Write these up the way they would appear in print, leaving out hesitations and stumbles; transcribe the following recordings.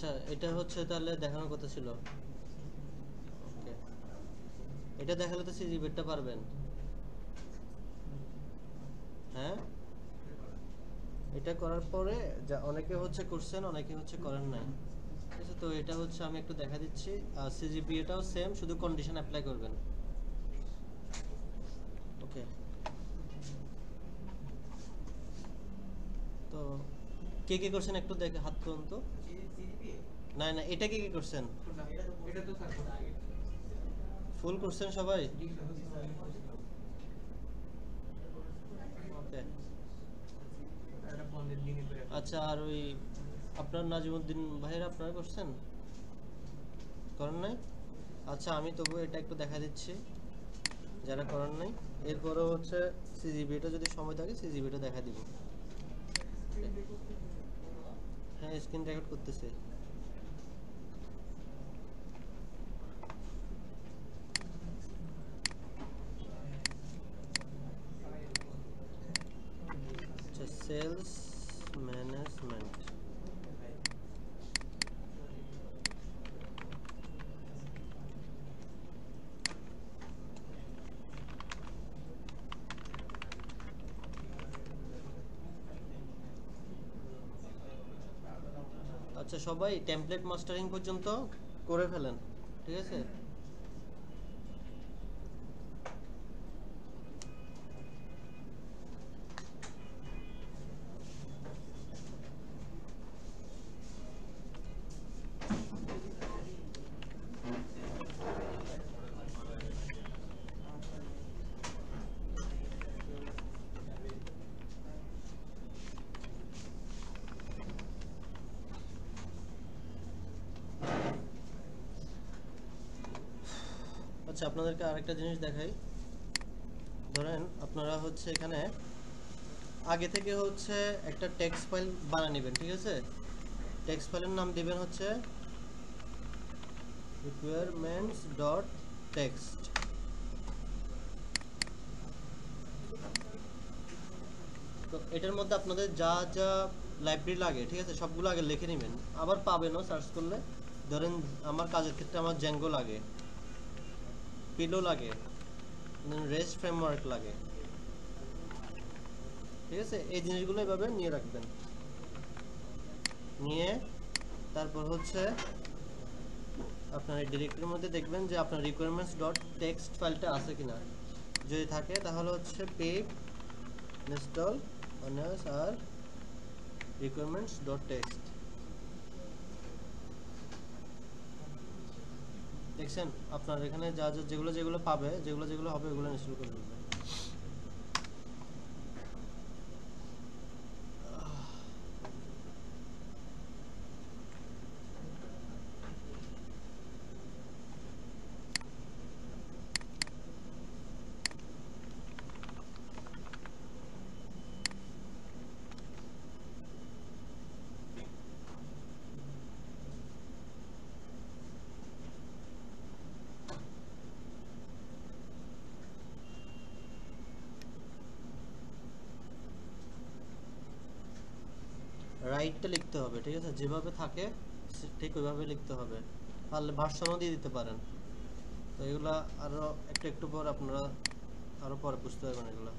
আচ্ছা এটা হচ্ছে তাহলে দেখানোর কথা ছিল। ওকে, এটা দেখালে তো সিজিবিটা পারবেন। হ্যাঁ, এটা করার পরে যা অনেকে হচ্ছে করছেন, অনেকে হচ্ছে করেন নাই। ঠিক আছে, তো এটা হচ্ছে আমি একটু দেখা দিচ্ছি। আর সিজিপিএটাও সেম, শুধু কন্ডিশন অ্যাপ্লাই করবেন। ওকে, তো কে কে করছেন একটু দেখে হাত তুলুন তো। না না, এটা কে কে করছেন? ফুল করছেন সবাই? ওকে, আচ্ছা। আর ওই আপনার নাজিমুদ্দিন ভাইয়ের আপনারা করছেন? করেন নাই? আচ্ছা, আমি তবু এটা একটু দেখা দিচ্ছি যারা করেন নাই। এরপরও হচ্ছে সিজিবিটা যদি সময় থাকে সিজিবিটা দেখা দিব। হ্যাঁ, স্ক্রিন রেকর্ড করতেছে। আচ্ছা, সেলস ম্যানেজমেন্ট। আচ্ছা, সবাই টেমপ্লেট মাস্টারিং পর্যন্ত করে ফেলেন, ঠিক আছে? আচ্ছা, আপনাদেরকে আরেকটা জিনিস দেখাই। ধরেন আপনারা হচ্ছে এখানে আগে থেকে হচ্ছে একটা টেক্সট ফাইল বানিয়ে নেবেন, ঠিক আছে? টেক্সট ফাইলের নাম দিবেন হচ্ছে requirements.text। তো এটার মধ্যে আপনাদের যা যা লাইব্রেরি লাগে, ঠিক আছে, সবগুলো আগে লিখে নেবেন। আবার পাবেনও সার্চ করলে। ধরেন আমার কাজের ক্ষেত্রে আমার জ্যাঙ্গো লাগে, পিলো লাগে, রেস্ট ফ্রেমওয়ার্ক লাগে, ঠিক আছে? এই জিনিসগুলো এভাবে নিয়ে রাখবেন। নিয়ে তারপর হচ্ছে আপনার এই ডিরেক্টরির মধ্যে দেখবেন যে আপনার requirements.txt ফাইলটা আছে কিনা। যদি থাকে তাহলে হচ্ছে pip install আর requirements.txt। দেখছেন আপনার এখানে যা যা যেগুলো যেগুলো পাবে, যেগুলো যেগুলো হবে ওগুলো ইনস্টল করে নেবেন। রাইটটা লিখতে হবে, ঠিক আছে? যেভাবে থাকে ঠিক ওইভাবে লিখতে হবে। পারলে ভার্সনও দিয়ে দিতে পারেন। তো এগুলা আরো একটু একটু পর আপনারা আরো পরে বুঝতে পারবেন এগুলা।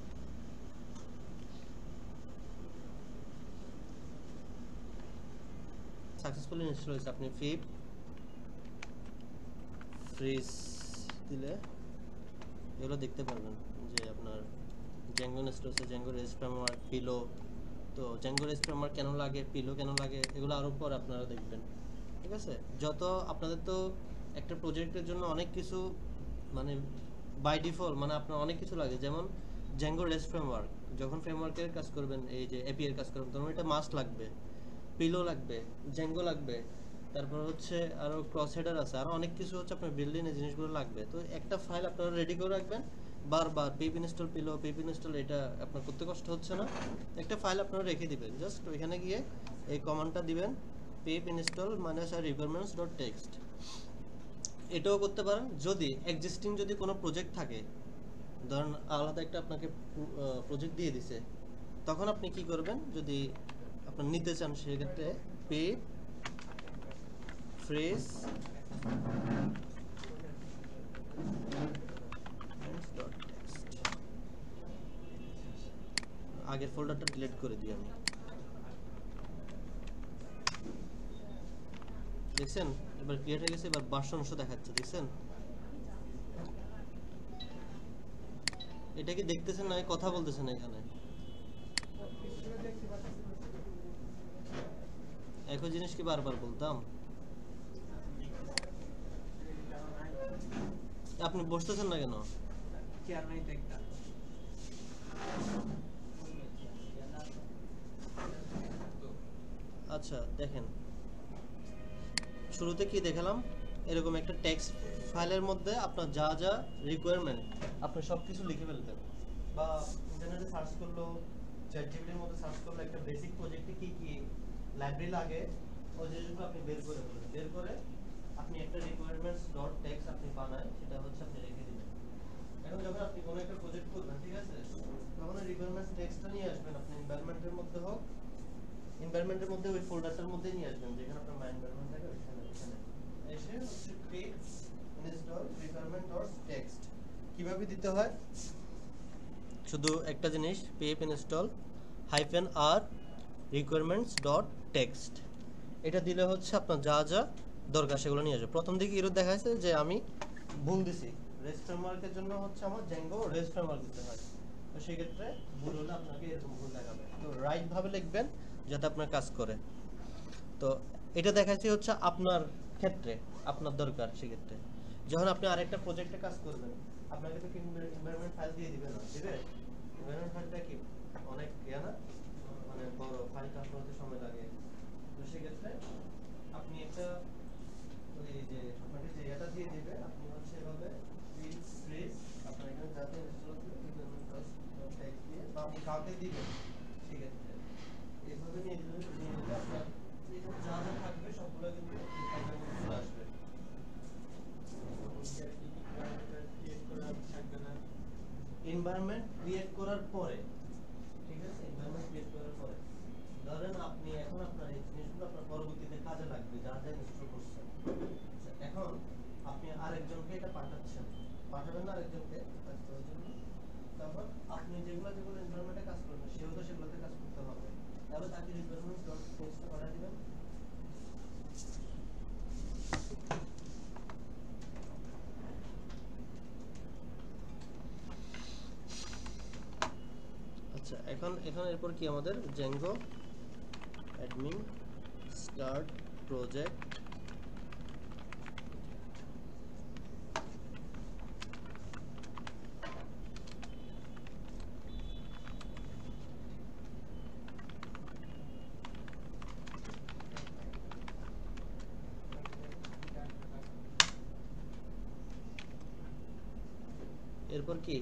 সাকসেসফুলি ইনস্টল হয়েছে। আপনি ফিপ ফ্রিজ দিলে এগুলো দেখতে পারবেন যে আপনার জ্যাঙ্গো ইনস্টল হয়েছে, জ্যাঙ্গো রেস ফ্রেমওয়ার্ক, পিলো। তো জ্যাঙ্গো রেস ফ্রেমওয়ার্ক কেন লাগে, পিলো কেন লাগে, এগুলো আরও পর আপনারা দেখবেন, ঠিক আছে? যত আপনাদের তো একটা প্রজেক্টের জন্য অনেক কিছু মানে বাই ডিফল্ট মানে আপনার অনেক কিছু লাগে। যেমন জ্যাঙ্গো রেস ফ্রেমওয়ার্ক, যখন ফ্রেমওয়ার্কের কাজ করবেন, এই যে এপিআই এর কাজ করবেন, তখন এটা মাস্ট লাগবে। পিলো লাগবে, জ্যাঙ্গো লাগবে, তারপর হচ্ছে আরো ক্রস হেডার আছে, আরো অনেক কিছু হচ্ছে আপনার বিল্ডিং এর জিনিসগুলো লাগবে। তো একটা ফাইল আপনারা রেডি করে রাখবেন। বারবার পিপ ইনস্টল পিলো, পিপ ইনস্টল, এটা আপনার করতে কষ্ট হচ্ছে না। একটা ফাইল আপনারা রেখে দিবেন, জাস্ট ওইখানে গিয়ে এই কমান্ডটা দিবেন, পিপ ইনস্টল requirements.txt। এটাও করতে পারেন যদি এক্সিস্টিং যদি কোনো প্রজেক্ট থাকে, ধরেন আলাদা একটা আপনাকে প্রজেক্ট দিয়ে দিছে, তখন আপনি কি করবেন, যদি আপনার নিতে চান সেক্ষেত্রে পিপ phrase dot text আগের ফোল্ডারটা ডিলিট করে দিই আমি দেখছেন এবার ক্রিয়েট হয়ে গেছে এবার ভার্সন অংশ দেখাচ্ছে দেখছেন এটা কি দেখতেছেন না কথা বলতেছেন এখানে একই জিনিস কি বারবার বলতাম আপনি বসতেছেন না কেন চেয়ার নাই তো একটা আচ্ছা দেখেন শুরুতে কি দেখালাম এরকম একটা টেক্সট ফাইলের মধ্যে আপনার যা যা রিকোয়ারমেন্ট আপনি সবকিছু লিখে ফেলতেন বা ইন্টারনেটে সার্চ করলো চ্যাটজিপিটির মধ্যে সার্চ করলো একটা বেসিক প্রজেক্টে কি কি লাইব্রেরি লাগে ওই জিনিসগুলো আপনি বের করে ফেলবেন বের করে আপনি একটা রিকোয়ারমেন্টস ডট টেক্সট আপনি বানায় সেটা হচ্ছে আপনি রেখে দিবেন এখন যখন আপনি কোনো একটা প্রজেক্ট করবেন ঠিক আছে তখন ওই রিকোয়ারমেন্টস টেক্সটটা নিয়ে আসবেন আপনি এনভায়রনমেন্টের মধ্যে হোক এনভায়রনমেন্টের মধ্যে ওই ফোল্ডারটার মধ্যে নিয়ে আসবেন যেখানে আপনার মাই এনভায়রনমেন্ট থাকে ওইখানে এসে হচ্ছে pip install requirement dot text কিভাবে দিতে হয় শুধু একটা জিনিস pip install -r requirements dot text এটা দিলে হচ্ছে আপনার যা যা দরকার সেগুলো নিয়ে আসবে প্রথম দিকে এরর দেখাচ্ছে যে আমি ভুল দিছি REST ফ্রেমওয়ার্কের জন্য হচ্ছে আমার Django REST ফ্রেমওয়ার্ক দিতে হয় তো সেই ক্ষেত্রে ভুল হলে আপনাকে এরকম ভুল দেখাবে তো রাইট ভাবে লিখবেন যাতে আপনার কাজ করে তো এটা দেখাচ্ছি হচ্ছে আপনার ক্ষেত্রে আপনার দরকার সেই ক্ষেত্রে যখন আপনি আরেকটা প্রজেক্টে কাজ করবেন আপনাকে তো এনভায়রনমেন্ট ফাইল দিয়ে দিবেন না দিবে এনভায়রনমেন্ট ফাইলটা কি অনেক না মানে বড় ফাইল ট্রান্সফার করতে সময় লাগে তো সেই ক্ষেত্রে আপনি একটা ওই যে আপনাকে যে এটা দিয়ে দিবে আপনি হচ্ছে এভাবে ফ্রেজ আপনার এখানে যাতে ইনস্টল করে রিকোয়ারমেন্ট টেক্সট দিয়ে বা আপনি কাউকে দিবেন সেই ক্ষেত্রে এইভাবে নিয়ে দিলে আপনার এখানে যা যা থাকবে সবগুলো কিন্তু ফাইলের মধ্যে চলে আসবে এনভায়রনমেন্ট ক্রিয়েট করার পরে ঠিক আছে এনভায়রনমেন্ট ক্রিয়েট করার পরে ধরেন আপনি এখন আপনার এই জিনিসগুলো আপনার পরবর্তীতে কাজে লাগবে যা যা ইনস্টল করছেন এখন আপনি আরেকজনকে এটা পাঠাবেন না আরেকজনকে কাজ করার জন্য তারপর আপনি যেগুলো এনভায়রনমেন্টে কাজ করবেন সেও তো সেগুলোতে কাজ করতে হবে তাহলে তাকে রিকোয়ারমেন্টস ডট টেক্সটটা পাঠিয়ে দিবেন আচ্ছা এখন এরপর কি আমাদের Django admin start project এরপর কি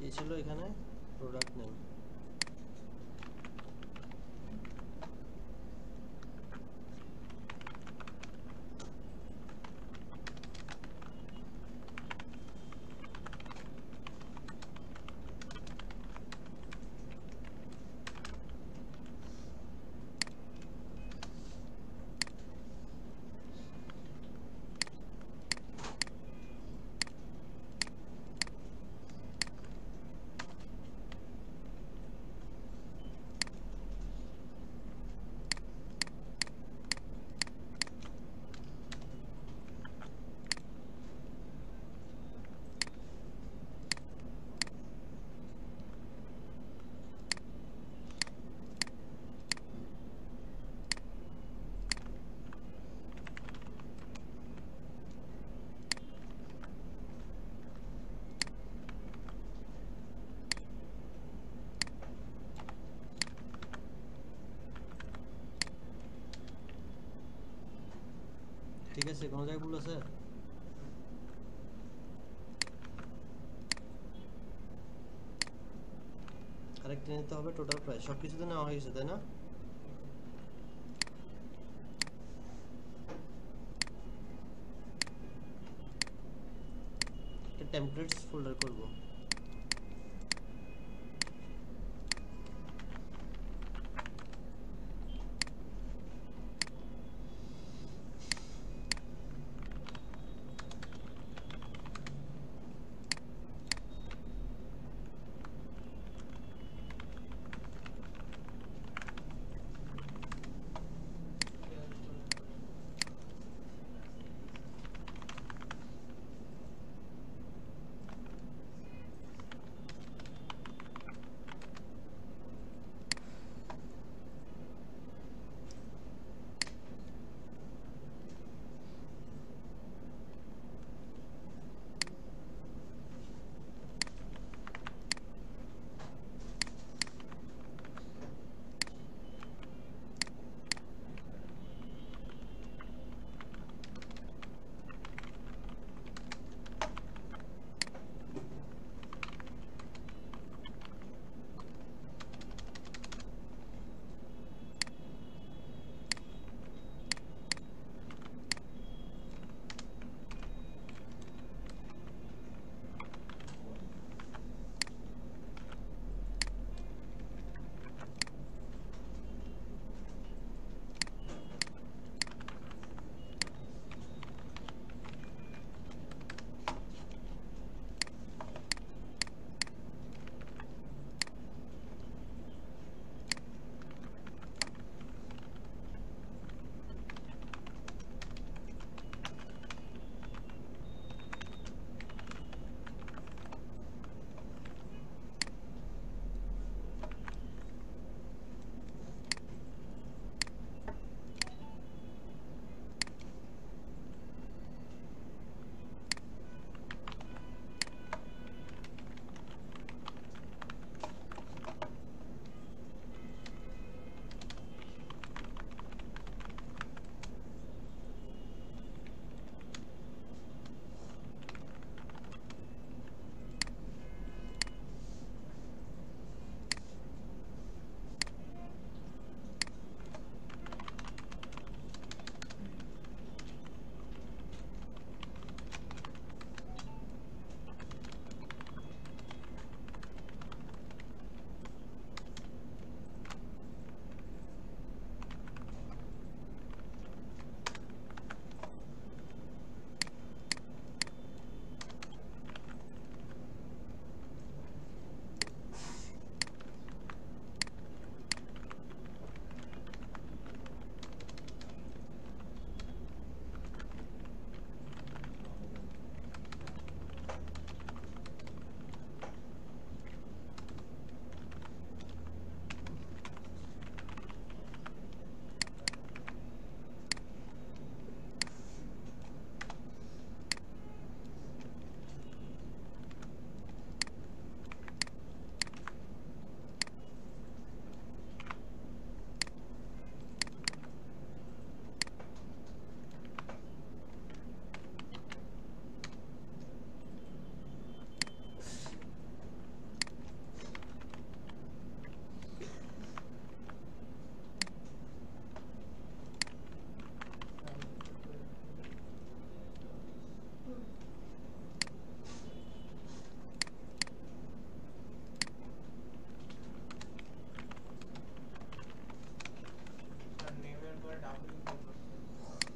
কি ছিল এখানে প্রোডাক্ট নেম ঠিক আছে, কোনো জায়গায় ভুল আছে? আরেকটা নিতে হবে টোটাল প্রাইস, সব কিছুতে নেওয়া হয়ে গেছে তাই না? একটা টেমপ্লেটস ফোল্ডার করব।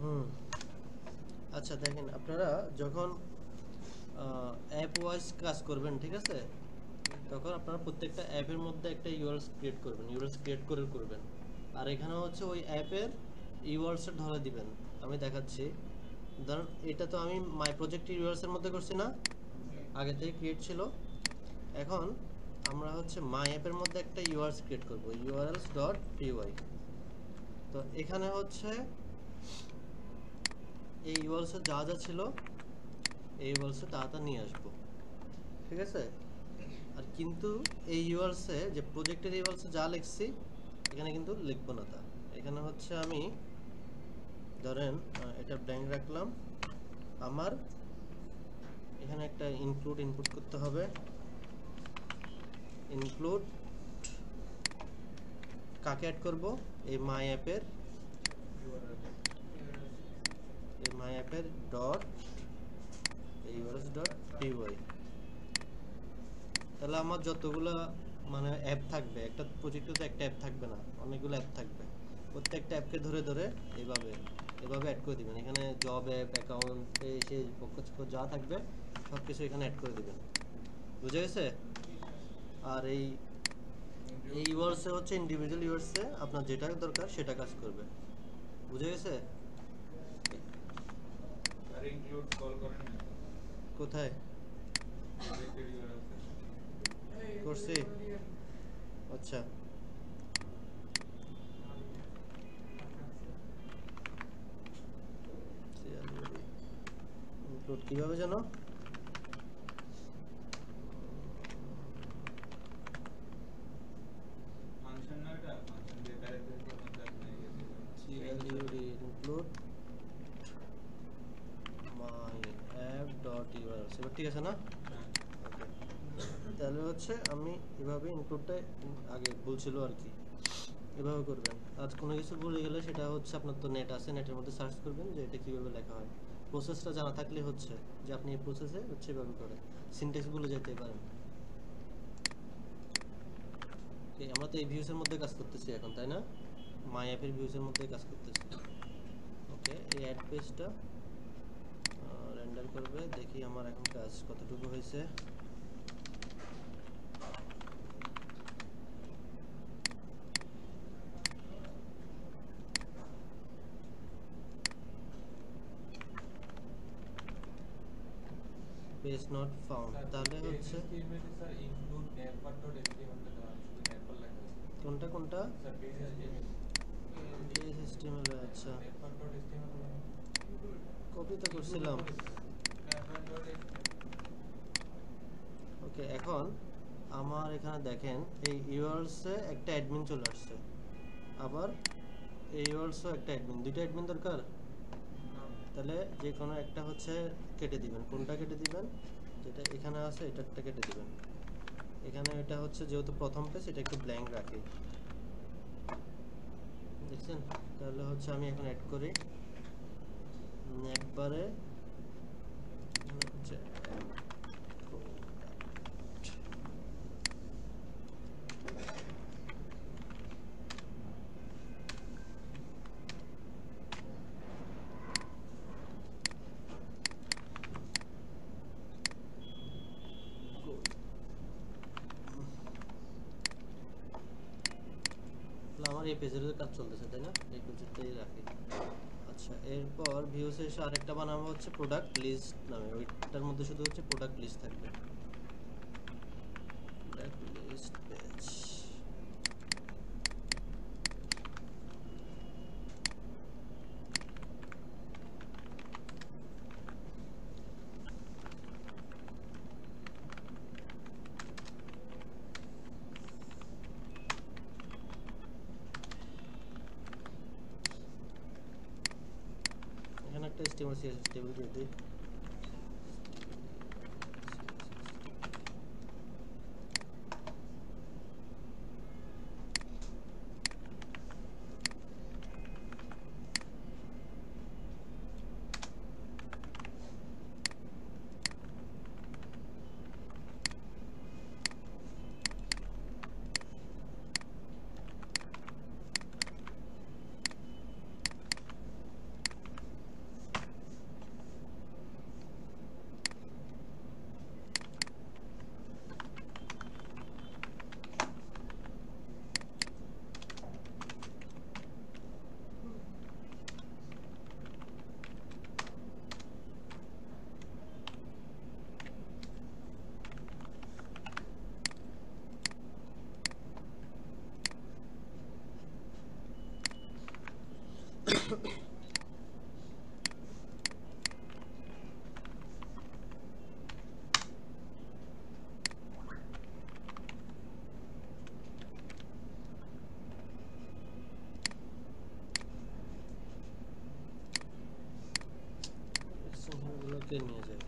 হুম, আচ্ছা দেখেন, আপনারা যখন অ্যাপ ওয়াইজ কাজ করবেন, ঠিক আছে, তখন আপনারা প্রত্যেকটা অ্যাপের মধ্যে একটা ইউআরএল ক্রিয়েট করবেন, ইউআরএল ক্রিয়েট করে করবেন। আর এখানে হচ্ছে ওই অ্যাপের ইউআরএলস ধরে দিবেন। আমি দেখাচ্ছি, ধরুন এটা তো আমি মাই প্রজেক্ট ইউআরএলস এর মধ্যে করছি না, আগে থেকে ক্রিয়েট ছিল। এখন আমরা হচ্ছে মাই অ্যাপের মধ্যে একটা ইউআরএলস ক্রিয়েট করব, ইউআরএলস ডট পিওয়াই। তো এখানে হচ্ছে এই ইউআরএলস যা যা ছিল এই ইউআরএলস তা নিয়ে আসবো, ঠিক আছে। আর কিন্তু এই ইউআরএলস এ যে প্রজেক্টের ইউআরএলস যা লিখছি এখানে কিন্তু লিখবো না তা। এখানে হচ্ছে আমি ধরেন এটা ব্ল্যাঙ্ক রাখলাম, আমার এখানে একটা ইনক্লুড ইনপুট করতে হবে। ইনক্লুড কাকে অ্যাড করব? এই মাই অ্যাপের ডট ইউআরএস ডট পিওয়াই। তাহলে আমার যতগুলো মানে অ্যাপ থাকবে, একটা প্রজেক্টে তো একটা অ্যাপ থাকবে না, অনেকগুলো অ্যাপ থাকবে। প্রত্যেকটা অ্যাপকে ধরে ধরে এভাবে অ্যাড করে দিবেন। এখানে জব অ্যাপ, অ্যাকাউন্ট, সেই পক্ষ যা থাকবে সব কিছু এখানে অ্যাড করে দিবেন। বুঝে গেছে? আর এই ইউআরএসে হচ্ছে ইন্ডিভিজুয়াল ইউআরএসে আপনার যেটা দরকার সেটা কাজ করবে। বুঝে গেছে? আর ইনক্লুড কল করেন না কোথায় করছি? আচ্ছা, ইনক্লুড কিভাবে জানো? ফাংশন না, এটা ফাংশন দিয়ে প্যারাগ্রাফ করতে আপনি include my app dot url। এবার ঠিক আছে না? তাহলে হচ্ছে আমি এভাবে ইনক্লুডটা আগে বলছিল আর কি, এভাবে করবেন। আর কোনো কিছু ভুলে গেলে সেটা হচ্ছে আপনার তো নেট আছে, নেটের মধ্যে সার্চ করবেন যে এটা কীভাবে লেখা হয়। প্রসেসটা জানা থাকলে হচ্ছে যে আপনি এই প্রসেসে হচ্ছে এভাবে করেন, সিনট্যাক্স ভুলে যেতে পারেন। আমরা তো এই ভিউসের মধ্যে কাজ করতেছি এখন, তাই না? মাই অ্যাপের ভিউসের মধ্যে কাজ করতেছি। ওকে, এই অ্যাড পেজটা রেন্ডার করবে। দেখি আমার এখন কাজ কতটুকু হয়েছে। Page not found. তাহলে হচ্ছে কোনটা কোনটা পেজ HTML। আচ্ছা, কপি তো করছিলাম। ওকে, এখন আমার এখানে দেখেন এই ইউআরএলসে একটা অ্যাডমিন চলে আসছে, আবার এই ইউআরএলসেও একটা অ্যাডমিন, দুইটা অ্যাডমিন দরকার। তাহলে যে কোনো একটা হচ্ছে কেটে দিবেন। কোনটা কেটে দিবেন? যেটা এখানে আছে এটা একটা কেটে দিবেন। এখানে এটা হচ্ছে যেহেতু প্রথম পেজ, এটা একটু ব্ল্যাঙ্ক রাখি, দেখছেন? তাহলে হচ্ছে আমি এখন অ্যাড করি একবারে হচ্ছে আমার এই পেজের কাজ চলতেছে, তাই না? এই পেজটাই রাখি। আচ্ছা, এরপর ভিউসে এসে আরেকটা বানাবো হচ্ছে প্রোডাক্ট লিস্ট নামে। ওইটার মধ্যে শুধু হচ্ছে প্রোডাক্ট লিস্ট থাকবে। Product list page. এখানে একটা HTML CSS টেবিল দিয়ে দিই। কে নিয়ে যায়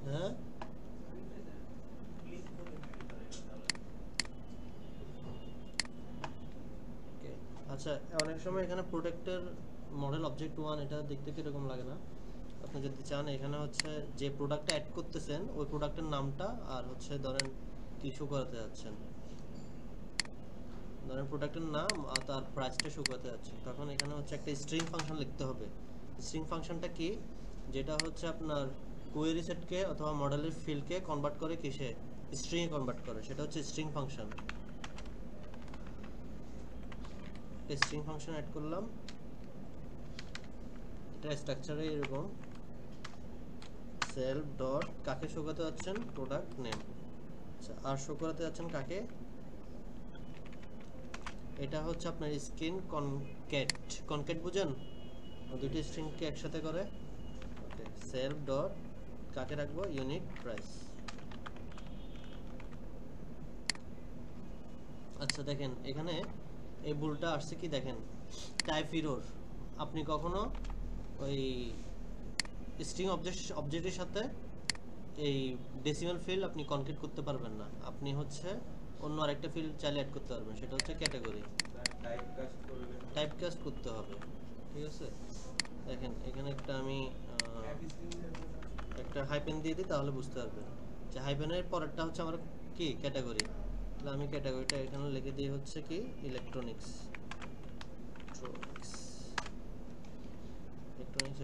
হ্যাঁ ওকে আচ্ছা অনেক সময় এখানে প্রোটেক্টের মডেল অবজেক্ট 1 এটা দেখতে কিরকম লাগে না আপনি যদি চান এখানে হচ্ছে যে প্রোডাক্টটা অ্যাড করতেছেন ওই প্রোডাক্টের নামটা আর হচ্ছে ধরেন কিছু করাতে যাচ্ছেন ধরেন প্রোডাক্টের নাম আর তার প্রাইসটা শো করতে যাচ্ছে তখন এখানে হচ্ছে একটা স্ট্রিং ফাংশন লিখতে হবে স্ট্রিং ফাংশনটা কি যেটা হচ্ছে আপনার কোয়েরি সেটকে অথবা মডেলের ফিল্ডকে কনভার্ট করে কিসে স্ট্রিং এ কনভার্ট করে সেটা হচ্ছে string function string function add করলাম এটা স্ট্রাকচারে এরকম সেলফ ডট কাকে শো করতে যাচ্ছেন প্রোডাক্ট নেম আচ্ছা আর শো করতে যাচ্ছেন কাকে এটা হচ্ছে আপনার স্ক্রিন কনক্যাট বুঝেন দুটি স্ট্রিংকে একসাথে করে ওকে সেলফ ডট কাকে রাখবো ইউনিট প্রাইস আচ্ছা দেখেন এখানে এই ভুলটা আসছে কি দেখেন টাইপ এরর আপনি কখনো ওই স্ট্রিং অবজেক্টের সাথে এই ডেসিমাল ফিল্ড আপনি কনক্যাট করতে পারবেন না আপনি হচ্ছে অন্য আরেকটা ফিল্ড চাইলে অ্যাড করতে পারবেন সেটা হচ্ছে ক্যাটাগরি টাইপ কাস্ট করতে হবে ঠিক আছে দেখেন এখানে একটা আমি একটা হাইপেন দিয়ে দিই তাহলে বুঝতে পারবেন যে হাইপেনের পরেরটা হচ্ছে আমার কি ক্যাটাগরি তাহলে আমি ক্যাটাগরিটা এখানে লিখে দিই হচ্ছে কি ইলেকট্রনিক্স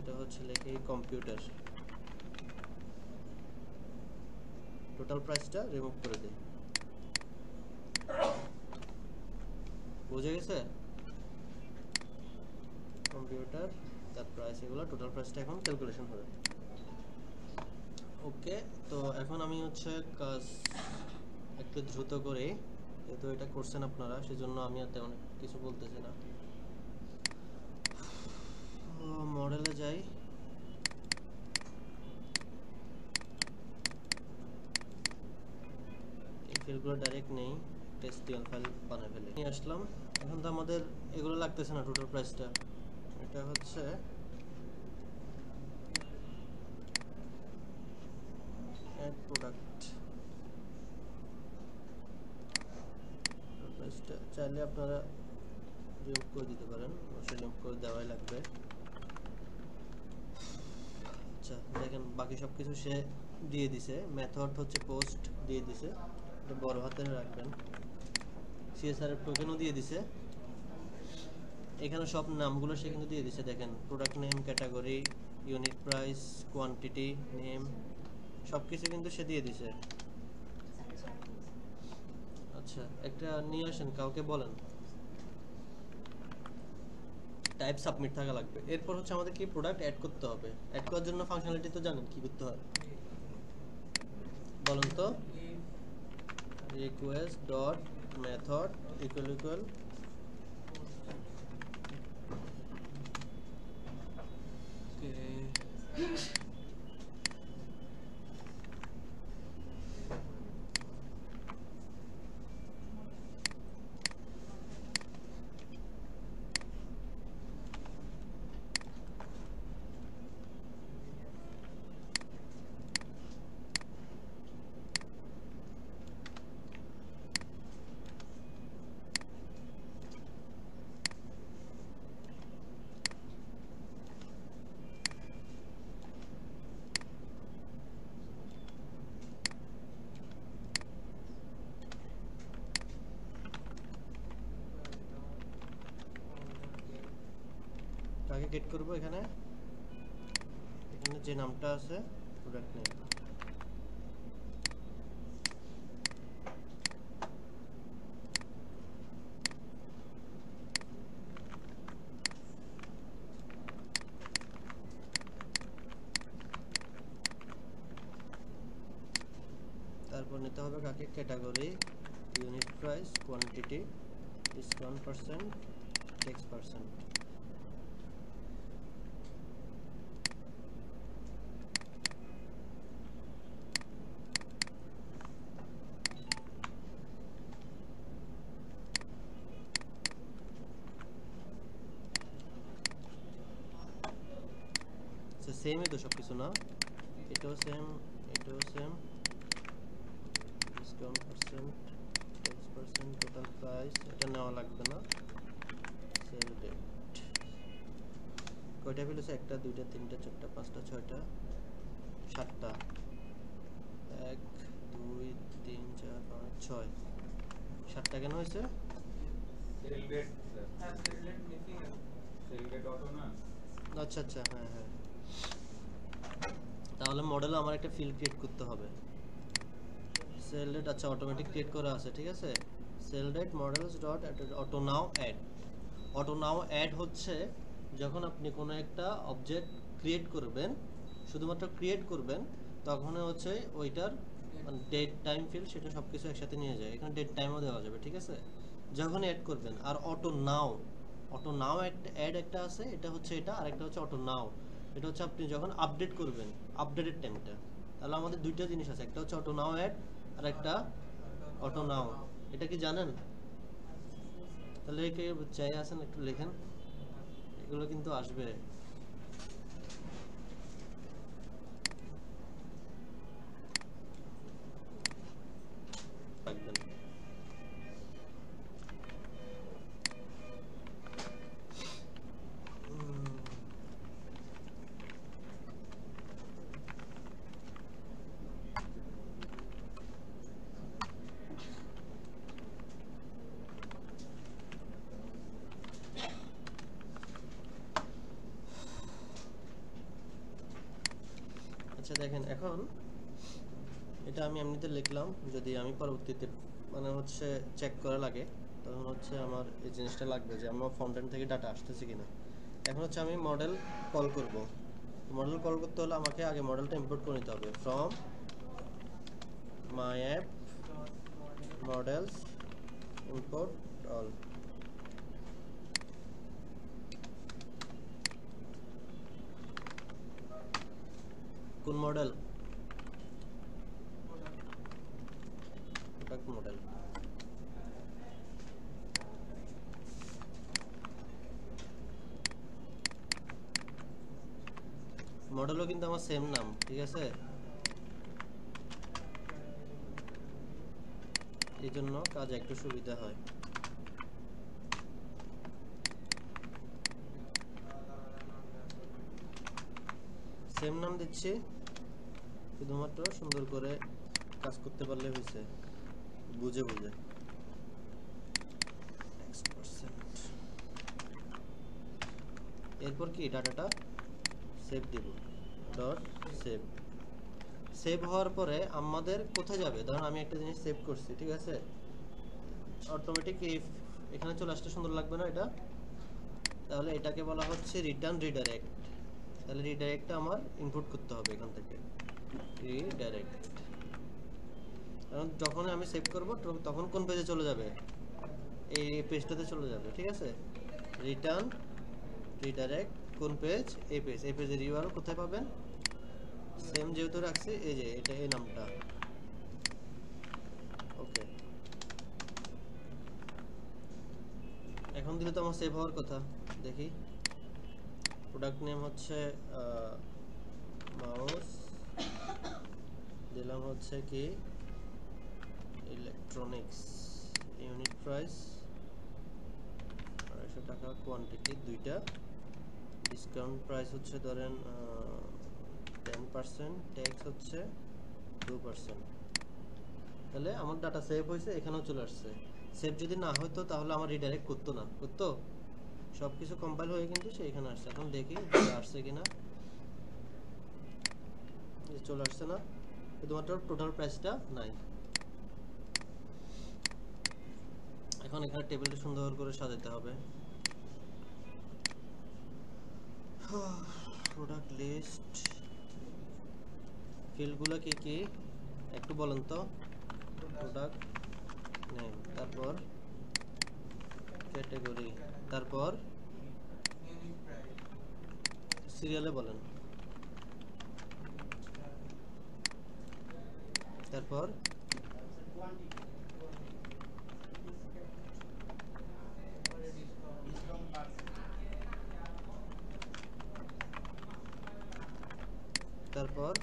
এটা হচ্ছে লিখে কম্পিউটার টোটাল প্রাইসটা রিমুভ করে দিই বুঝে গেছে কম্পিউটার তার প্রাইস এগুলো টোটাল প্রাইসটা এখন ক্যালকুলেশন হবে ওকে তো এখন আমি হচ্ছে কাজ একটু দ্রুত করে যেহেতু এটা করছেন আপনারা সেজন্য আমি আর তেমন কিছু বলতেছি না মডেলে যাই এই ফাইলগুলো ডাইরেক্ট নেই HTML ফাইল বানাই ফেলে নিয়ে আসলাম এখন তো আমাদের এগুলো লাগতেছে না টোটাল প্রাইসটা এটা হচ্ছে অ্যাড প্রোডাক্ট প্রাইসটা চাইলে আপনারা রিমুভ করে দিতে পারেন অবশ্যই রিমুভ করে দেওয়াই লাগবে আচ্ছা দেখেন বাকি সব কিছু সে দিয়ে দিছে মেথড হচ্ছে পোস্ট দিয়ে দিছে এটা বড় হাতের রাখবেন সিএসআর এর টোকেনও দিয়ে দিছে এখানে সব নামগুলো সে কিন্তু দিয়ে দিছে দেখেন product name category unit price quantity name সবকিছু কিন্তু সে দিয়ে দিছে আচ্ছা একটা নিয়ে আসেন কাউকে বলেন টাইপ সাবমিট থাকা লাগবে এরপর হচ্ছে আমাদের কি প্রোডাক্ট অ্যাড করতে হবে অ্যাড করার জন্য ফাংশনালিটি তো জানেন কি করতে হয় বলুন তো request dot method equal কাকে গেট করব এখানে যে নামটা আছে প্রোডাক্ট নেম তারপর নিতে হবে কাকে category unit price quantity discount percent text percent সেমই তো সবকিছু না, এটাও সেম, এটাও same, discount percent, tax percent, total price, এটা নেওয়া লাগবে না। সেল ডেট কয়টা ফিল আছে? 1টা 2টা 3টা 4টা 5টা 6টা 7টা, 1 2 3 4 5 6, 7টা কেন হয়েছে? সেল ডেট স্যার, হ্যাঁ সেলেক্ট মিসিং আছে। সেল ডেট অটো না। আচ্ছা আচ্ছা, হ্যাঁ হ্যাঁ, তাহলে মডেলে আমার একটা ফিল্ড ক্রিয়েট করতে হবে। সেল ডেট আচ্ছা অটোমেটিক ক্রিয়েট করা আছে, ঠিক আছে। Sale date models dot auto now add. Auto now add হচ্ছে যখন আপনি কোনো একটা অবজেক্ট ক্রিয়েট করবেন, শুধুমাত্র ক্রিয়েট করবেন, তখন হচ্ছে ওইটার মানে ডেট টাইম ফিল্ড সেটা সব কিছু একসাথে নিয়ে যায়। এখানে ডেট টাইমও দেওয়া যাবে, ঠিক আছে, যখন অ্যাড করবেন। আর অটো নাও অ্যাড একটা আছে, এটা হচ্ছে এটা, আর একটা হচ্ছে অটো নাও, এটা হচ্ছে আপনি যখন আপডেট করবেন আপডেটেড টাইমটা। তাহলে আমাদের দুইটা জিনিস আছে, একটা হচ্ছে অটো নাও অ্যাড আর একটা অটো নাও। এটা কি জানেন? তাহলে কে চাই আছেন একটু লেখেন, এগুলো কিন্তু আসবে। রাখবেন। আচ্ছা দেখেন, এখন এটা আমি এমনিতে লিখলাম, যদি আমি পরবর্তীতে মানে হচ্ছে চেক করা লাগে, তখন হচ্ছে আমার এই জিনিসটা লাগবে যে আমার ফ্রন্ট এন্ড থেকে ডাটা আসতেছে কিনা। এখন হচ্ছে আমি মডেল কল করব। মডেল কল করতে হলে আমাকে আগে মডেলটা ইম্পোর্ট করে নিতে হবে। From my app models import all. কোন মডেল? Product model. মডেলও কিন্তু আমার সেম নাম, ঠিক আছে, এই জন্য কাজ একটু সুবিধা হয়। সেম নাম দিচ্ছি, শুধুমাত্র সুন্দর করে কাজ করতে পারলে হয়েছে, বুঝে বুঝে। এরপর কি ডাটাটা সেভ দিব, ডট সেভ। সেভ হওয়ার পরে আমাদের কোথায় যাবে? ধরুন আমি একটা জিনিস সেভ করছি, ঠিক আছে, অটোমেটিক এখানে চলে আসতে সুন্দর লাগবে না এটা? তাহলে এটাকে বলা হচ্ছে রিটার্ন রিডাইরেক্ট। তাহলে রিডাইরেক্টটা আমার ইনপুট করতে হবে এখান থেকে, রিডাইরেক্ট। কারণ যখন আমি সেভ করব তখন কোন পেজে চলে যাবে? এই পেজটাতে চলে যাবে, ঠিক আছে। রিটার্ন রিডাইরেক্ট কোন পেজ? এই পেজ। এই পেজের ইউআরএল কোথায় পাবেন? সেম যেহেতু রাখছি, এই যে এটা এই নামটা। ওকে, এখন দিলে তো আমার সেভ হওয়ার কথা। দেখি, প্রোডাক্ট নেম হচ্ছে মাউস, দিলাম হচ্ছে কি ইলেকট্রনিক্স, ইউনিট প্রাইস 250 টাকা, কোয়ান্টিটি 2টা, ডিসকাউন্ট প্রাইস হচ্ছে ধরেন 10%, ট্যাক্স হচ্ছে 2%। তাহলে আমার ডাটা সেভ হয়েছে, এখানেও চলে আসছে। সেভ যদি না হতো তাহলে আমার রিডাইরেক্ট করতো না, করতো? সব কিছু কম্পাইল হয়ে কিন্তু সে এখানে আসছে। এখন দেখি আসছে কিনা, চলে আসছে না, শুধুমাত্র টোটাল প্রাইসটা নাই। এখন এখানে টেবিলটা সুন্দর করে সাজাতে হবে। প্রোডাক্ট লিস্ট, ফিল্ডগুলো কি কি একটু বলেন তো? প্রোডাক্ট নেম, তারপর ক্যাটাগরি, তারপর সিরিয়ালে বলেন, তারপর তারপর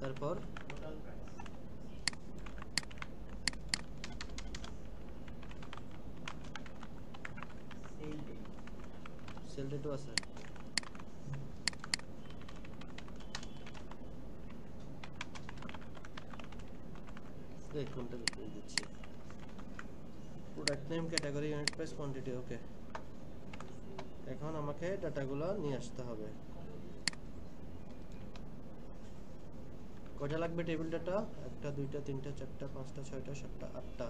তারপর total price sale date sale ডেটও আছে। কোনটা দিচ্ছি, product name, category, unit price, quantity. Okay, এখন আমাকে ডাটাগুলো নিয়ে আসতে হবে। কয়টা লাগবে টেবিল ডাটা? 1টা 2টা 3টা 4টা 5টা 6টা 7টা 8টা।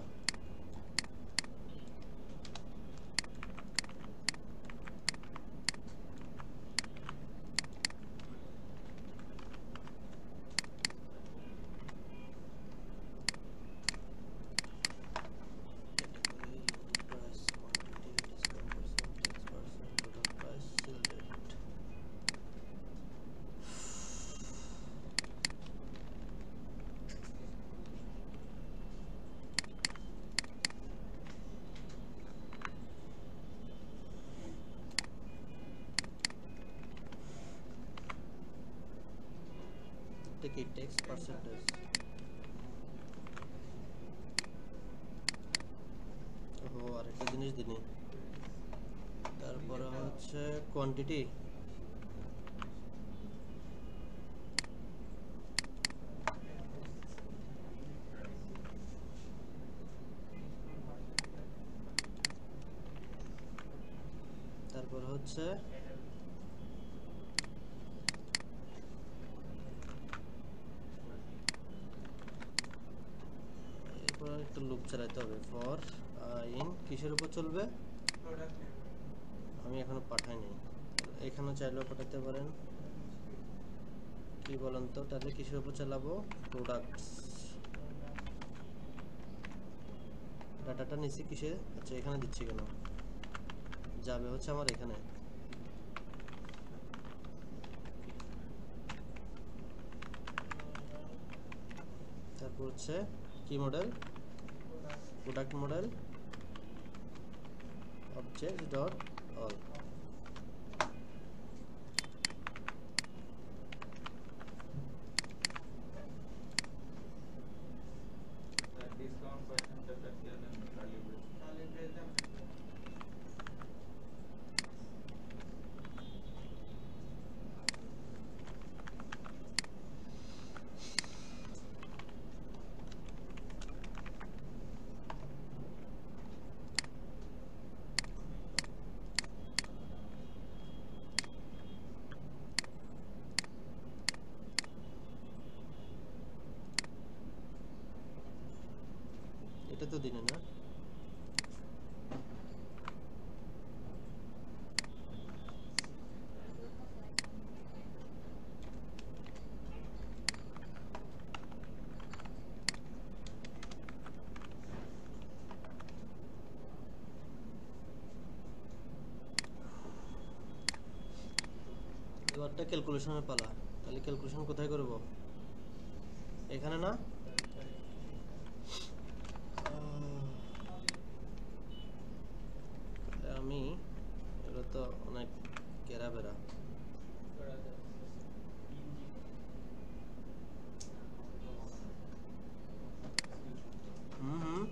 কি টেক্সট পার্সেন্টেজ? ও আরেকটা জিনিস দিনি। তারপরে হচ্ছে কোয়ান্টিটি, তারপর হচ্ছে এরপর একটা লুপ চালাতে হবে। ফর ইন কিসের উপর চলবে? প্রোডাক্ট নেম আমি এখনো পাঠাইনি, এখানে চাইলেও পাঠাতে পারেন। কি বলেন তো, তাহলে কিসের উপর চালাবো? প্রোডাক্টস। ডাটাটা নিচ্ছি কিসে? আচ্ছা এখানে দিচ্ছি কেন? যাবে হচ্ছে আমার এখানে। তারপর হচ্ছে কি model? Product model object dot all. That discount percent that here and curly brace. তাহলে ব্রেকডাউন এটা তো দিনে না। এবারটা ক্যালকুলেশনের পালা। তাহলে ক্যালকুলেশন কোথায় করব? এখানে না? আমি এগুলো তো অনেক কেরা বেরা। হুম হুম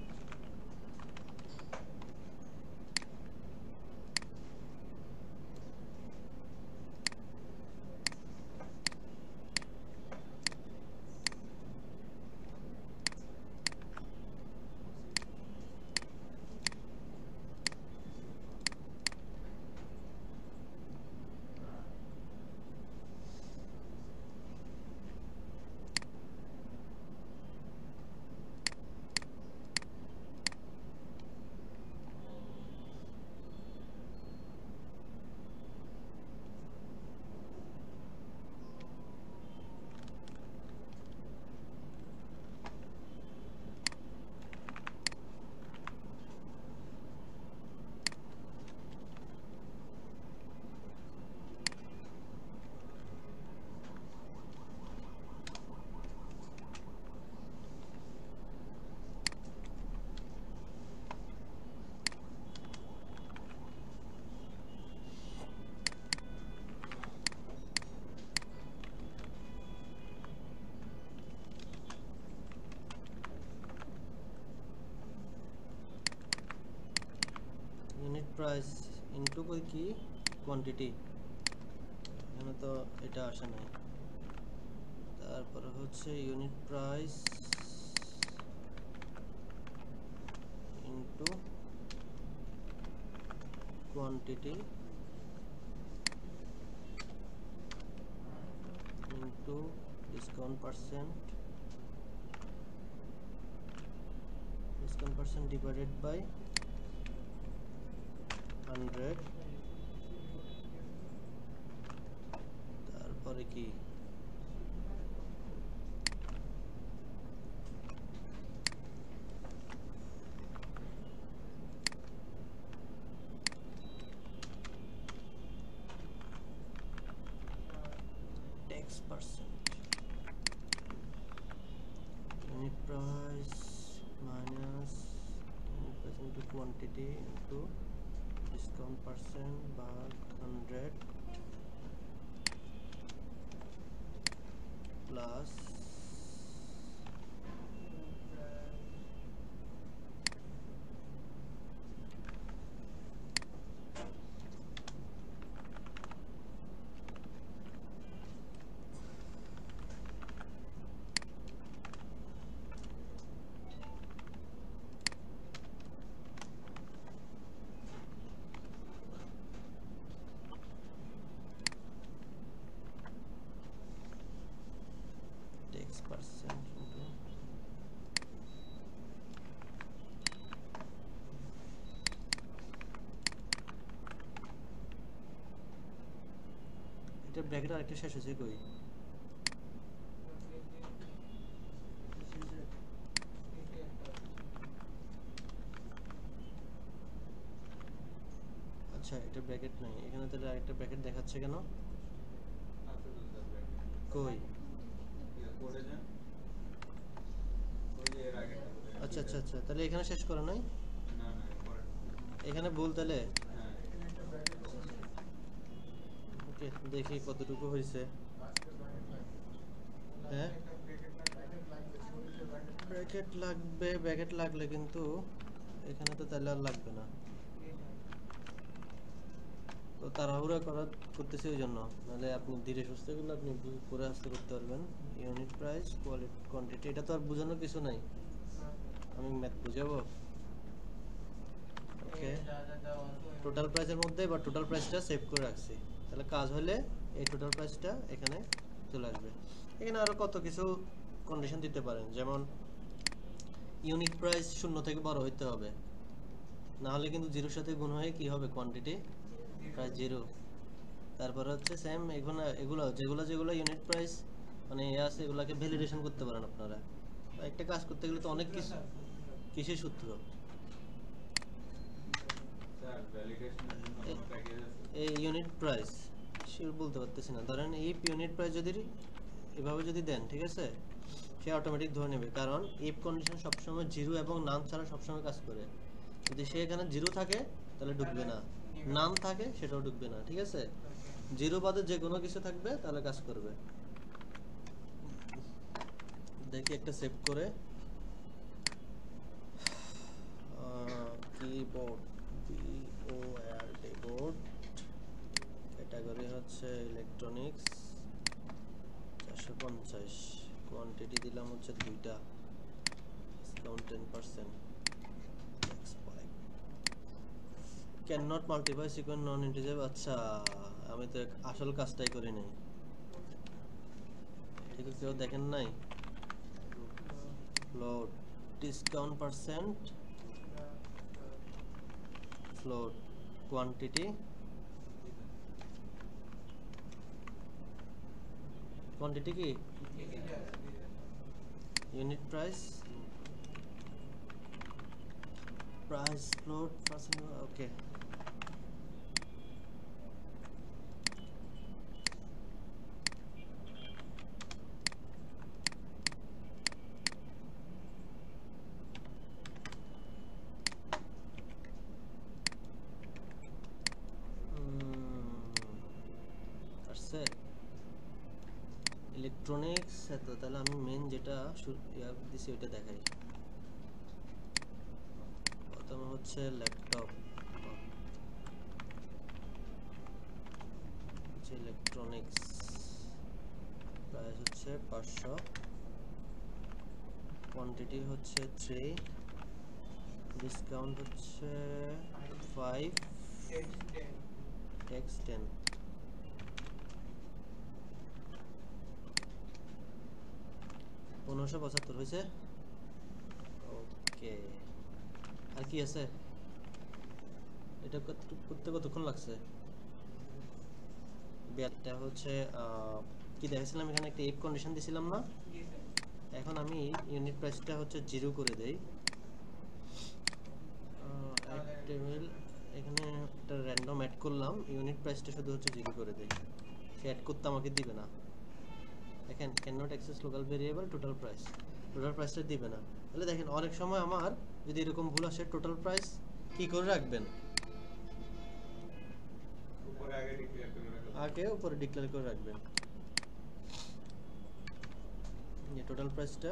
ইউনিট প্রাইস ইনটু কি কোয়ান্টিটি, এখানে তো এটা আসে নাই। তারপরে হচ্ছে unit price into quantity into discount percent divided by 100। তারপরে কি tax percent, unit price minus unit price into quantity into discount percent by 100 plus tax percent into এটা ব্র্যাকেট আরেকটা শেষ হয়েছে কই? আচ্ছা এটা ব্র্যাকেট নাই এখানে, তাহলে আরেকটা ব্র্যাকেট দেখাচ্ছে কেন? আছে তো স্যার ব্র্যাকেট কই? ইয়া করে যান ওই যে এর আগে আচ্ছা আচ্ছা আচ্ছা, তাহলে এখানে শেষ করে নাই, না না পরে এখানে ভুল তাহলে। হ্যাঁ ওকে দেখি কতটুকু হয়েছে। হ্যাঁ ব্র্যাকেট লাগলে কিন্তু এখানে তো তাহলে আর লাগবে না, তো তাড়াহুড়া করতেছি ওই জন্য, নাহলে আপনি ধীরে সুস্থে গুলো আপনি করে আসতে করতে পারবেন। ইউনিট প্রাইস কোয়ান্টিটি, এটা তো আর বোঝানোর কিছু নাই, আমি ম্যাথ বুঝাবো। ওকে টোটাল প্রাইসের মধ্যে বা টোটাল প্রাইসটা সেভ করে রাখছি, তাহলে কাজ হলে এই টোটাল প্রাইসটা এখানে চলে আসবে। এখানে আরো কত কিছু কন্ডিশন দিতে পারেন, যেমন ইউনিট প্রাইস 0 থেকে বড় হইতে হবে, না হলে কিন্তু 0 সাথে গুণ হয়ে কি হবে কোয়ান্টিটি প্রাইস 0। তারপর হচ্ছে সেম এগুলো যেগুলো ইউনিট প্রাইস মানে আছে এগুলাকে ভ্যালিডেশন করতে পারেন আপনারা। একটা কাজ করতে গেলে তো অনেক কিছু কিসের সূত্র, স্যার ভ্যালিডেশনের জন্য কোনো প্যাকেজ আছে? এই ইউনিট প্রাইস শিওর বলতে পারতেছি না, ধরেন ইফ ইউনিট প্রাইস যদি এভাবে যদি দেন ঠিক আছে, সে অটোমেটিক ধরে নেবে, কারণ ইফ কন্ডিশন সবসময় 0 এবং নাম ছাড়া সবসময় কাজ করে। যদি সে এখানে 0 থাকে তাহলে ঢুকবে না, নাম থাকে সেটাও ঢুকবে না, ঠিক আছে? 0 বাদে যে কোনো কিছু থাকবে তাহলে কাজ করবে। দেখি একটা সেভ করে কিবোর্ড BORD বোর্ড, ক্যাটাগরি হচ্ছে ইলেকট্রনিক্স 450, কোয়ান্টিটি দিলাম হচ্ছে 2টা, discount 10%, can not multiply sequence non integer. আচ্ছা আমি তো আসল কাজটাই করি নাই, ঠিক আছে? কেউ দেখেন নাই? Float discount percent float quantity কি ইউনিট প্রাইস ফ্লোট পার্সেন্ট। ওকে ইলেকট্রনিক্স এত, তাহলে আমি মেন যেটা দিছি ওইটা দেখাই। প্রথমে হচ্ছে ল্যাপটপ, ইলেকট্রনিক্স প্রাইস হচ্ছে 500, কোয়ান্টিটি হচ্ছে 3, ডিসকাউন্ট হচ্ছে 5, ট্যাক্স 10। $1575 হয়েছে। ওকে, আর কি আছে? এটা করতে কতক্ষণ লাগছে? ব্যাটটা হচ্ছে কি দেখাইছিলাম এখানে, একটা ইফ কন্ডিশন দিছিলাম না? এখন আমি ইউনিট প্রাইসটা হচ্ছে 0 করে দেই। টেবিল এখানে একটা র্যান্ডম অ্যাড করলাম, ইউনিট প্রাইসটা শুধু হচ্ছে 0 করে দেই। সে অ্যাড করতে আমাকে দিবে না, দেখেন can not access local variable total প্রাইসটা দিবে না। তাহলে দেখেন অনেক সময় আমার যদি এরকম ভুল আসে, টোটাল প্রাইস কি করে রাখবেন? আগে উপরে ডিক্লেয়ার করে রাখবেন যে টোটাল প্রাইসটা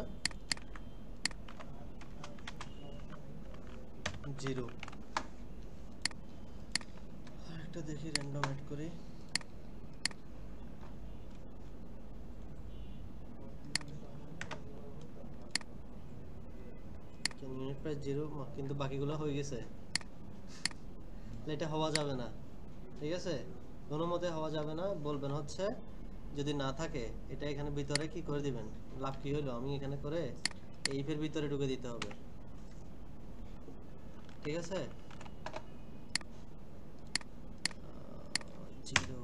0। আরেকটা দেখি র্যান্ডম অ্যাড করি। ইউনিট প্রাইস 0 কিন্তু বাকিগুলো হয়ে গেছে। এটা হওয়া যাবে না, ঠিক আছে? কোনো মতে হওয়া যাবে না। বলবেন হচ্ছে যদি না থাকে এটা এখানে ভিতরে কি করে দিবেন, লাভ কি হলো, আমি এখানে করে এই এর ভিতরে ঢুকে দিতে হবে, ঠিক আছে? 0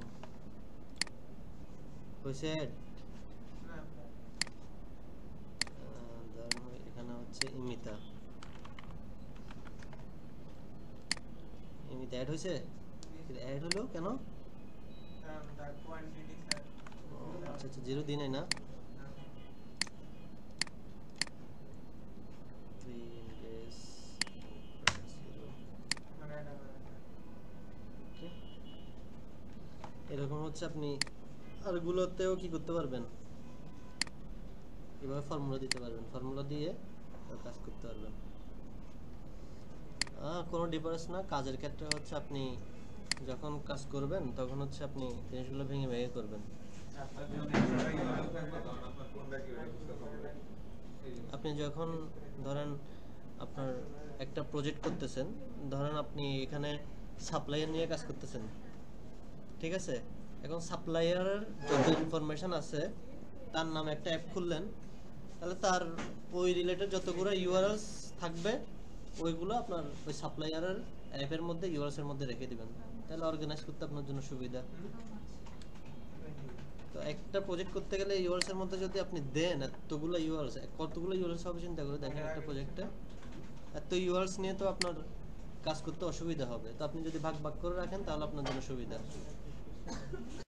হয়েছে। এখানে হচ্ছে ইমিতা অ্যাড হয়েছে। অ্যাড হলো কেন? আচ্ছা আচ্ছা, 0 দিই নাই না? এরকম হচ্ছে আপনি আরগুলোতেও কি করতে পারবেন, এভাবে ফর্মুলা দিতে পারবেন, ফর্মুলা দিয়ে কাজ করতে পারবেন। কোনো ডিফারেন্স না। কাজের ক্ষেত্রে হচ্ছে আপনি যখন কাজ করবেন তখন হচ্ছে আপনি জিনিসগুলো ভেঙে ভেঙে করবেন। আপনি যখন ধরেন আপনার একটা প্রজেক্ট করতেছেন, ধরেন আপনি এখানে সাপ্লায়ার নিয়ে কাজ করতেছেন, ঠিক আছে? এখন সাপ্লায়ারের যত ইনফরমেশন আছে তার নামে একটা অ্যাপ খুললেন, তাহলে তার ওই রিলেটেড যতগুলো ইউআরএলস থাকবে ওইগুলো আপনার ওই সাপ্লায়ারের অ্যাপের মধ্যে ইউআরএলস এর মধ্যে রেখে দিবেন, তাহলে অর্গানাইজ করতে আপনার জন্য সুবিধা। তো একটা প্রজেক্ট করতে গেলে ইউআরএলস এর মধ্যে যদি আপনি দেন এতগুলো ইউআরএলস, কতগুলো ইউআরএলস হবে চিন্তা করে দেখেন একটা প্রজেক্টে। এত ইউআরএলস নিয়ে তো আপনার কাজ করতে অসুবিধা হবে, তো আপনি যদি ভাগ ভাগ করে রাখেন তাহলে আপনার জন্য সুবিধা।